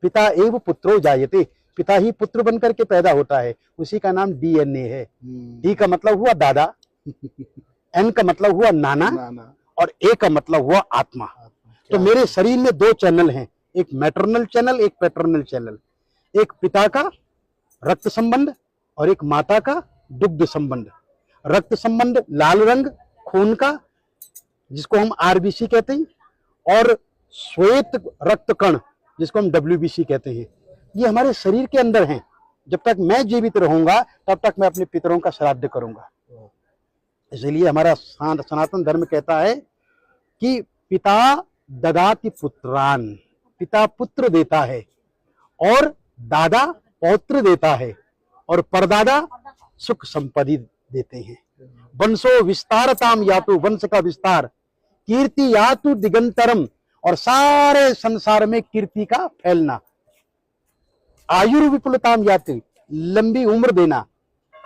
पिता एव पुत्रो जायते, पिता ही पुत्र बनकर के पैदा होता है, उसी का नाम डीएनए है। डी का मतलब हुआ दादा, एन का मतलब हुआ नाना, और ए का मतलब हुआ आत्मा। तो मेरे शरीर में दो चैनल हैं, एक मैटरनल चैनल, एक पैटर्नल चैनल। एक पिता का रक्त संबंध और एक माता का दुग्ध संबंध। रक्त संबंध लाल रंग खून का, जिसको हम आरबीसी कहते हैं, और श्वेत रक्त कण, जिसको हम डब्ल्यूबीसी कहते हैं, ये हमारे शरीर के अंदर हैं। जब तक मैं जीवित रहूंगा तब तक मैं अपने पितरों का श्राद्ध करूंगा। इसलिए हमारा सनातन धर्म कहता है कि पिता ददाति पुत्रान, पिता पुत्र देता है और दादा पौत्र देता है और परदादा सुख संपत्ति देते हैं। वंशो विस्तारताम यातु, वंश का विस्तार, कीर्ति यातु दिगंतरम, और सारे संसार में कीर्ति का फैलना, आयुर्विपुलताम याति, लंबी उम्र देना,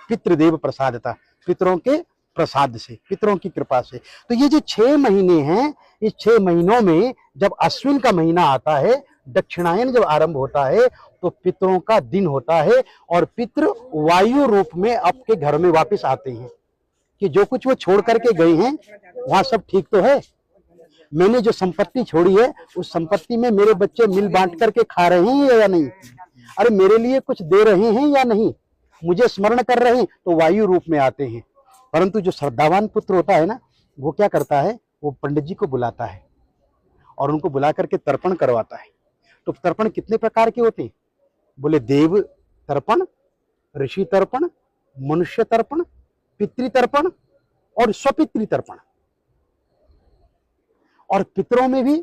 पितृदेव प्रसादता, पितरों के प्रसाद से, पितरों की कृपा से। तो ये जो 6 महीने हैं, इस 6 महीनों में जब अश्विन का महीना आता है, दक्षिणायन जब आरंभ होता है, तो पितरों का दिन होता है और पितृ वायु रूप में आपके घर में वापस आते हैं कि जो कुछ वो छोड़ करके गए हैं वहां सब ठीक तो है। मैंने जो संपत्ति छोड़ी है उस संपत्ति में मेरे बच्चे मिल बांट करके खा रहे हैं या नहीं, अरे मेरे लिए कुछ दे रहे हैं या नहीं, मुझे स्मरण कर रहे हैं, तो वायु रूप में आते हैं। परंतु जो श्रद्धावान पुत्र होता है ना, वो क्या करता है, वो पंडित जी को बुलाता है और उनको बुला करके तर्पण करवाता है। तो तर्पण कितने प्रकार के होते हैं? बोले देव तर्पण, ऋषि तर्पण, मनुष्य तर्पण, पितृ तर्पण और स्वपितृ तर्पण। और पितरों में भी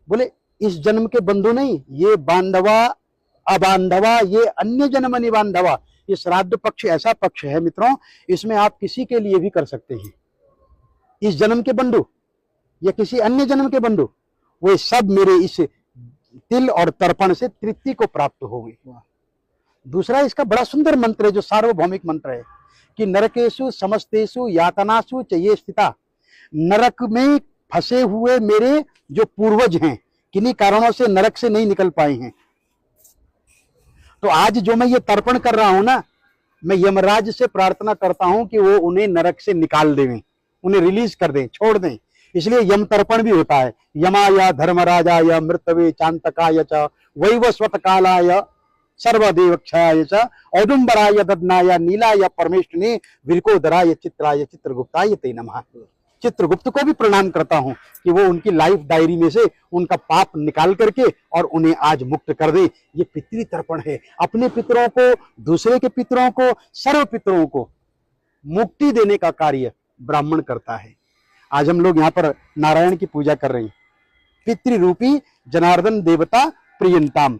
बोले इस जन्म के बंधु नहीं, ये बांधवा अबांधवा, ये अन्य जन्म निबांधवा। ये श्राद्ध पक्ष ऐसा पक्ष है मित्रों, इसमें आप किसी के लिए भी कर सकते हैं। इस जन्म के बंधु या किसी अन्य जन्म के बंधु, वो सब मेरे इस तिल और तर्पण से तृप्ति को प्राप्त होंगे। दूसरा इसका बड़ा सुंदर मंत्र है जो सार्वभौमिक मंत्र है कि नरकेशु समस्तेषु यातनासु च ये स्थिता, नरक में फंसे हुए मेरे जो पूर्वज हैं, किन्हीं कारणों से नरक से नहीं निकल पाए हैं, तो आज जो मैं ये तर्पण कर रहा हूं ना, मैं यमराज से प्रार्थना करता हूं कि वो उन्हें नरक से निकाल दें, उन्हें रिलीज कर दें, छोड़ दें। इसलिए यम तर्पण भी होता है। यमाय धर्मराजाय मृतवे चांतकाय च वैवस्वत कालाय सर्वदेव क्षयाय च औदुंबराय ददनाय नीलाय परमेष्ठिने विरकोदराय चित्राय चित्रगुप्ताय ते नमः। चित्रगुप्त को भी प्रणाम करता हूं कि वो उनकी लाइफ डायरी में से उनका पाप निकाल करके और उन्हें आज मुक्त कर दे। ये पितृ तर्पण है। अपने पितरों को, दूसरे के पितरों को, सर्व पितरों को मुक्ति देने का कार्य ब्राह्मण करता है। आज हम लोग यहाँ पर नारायण की पूजा कर रहे हैं। पितृरूपी जनार्दन देवता प्रियंताम,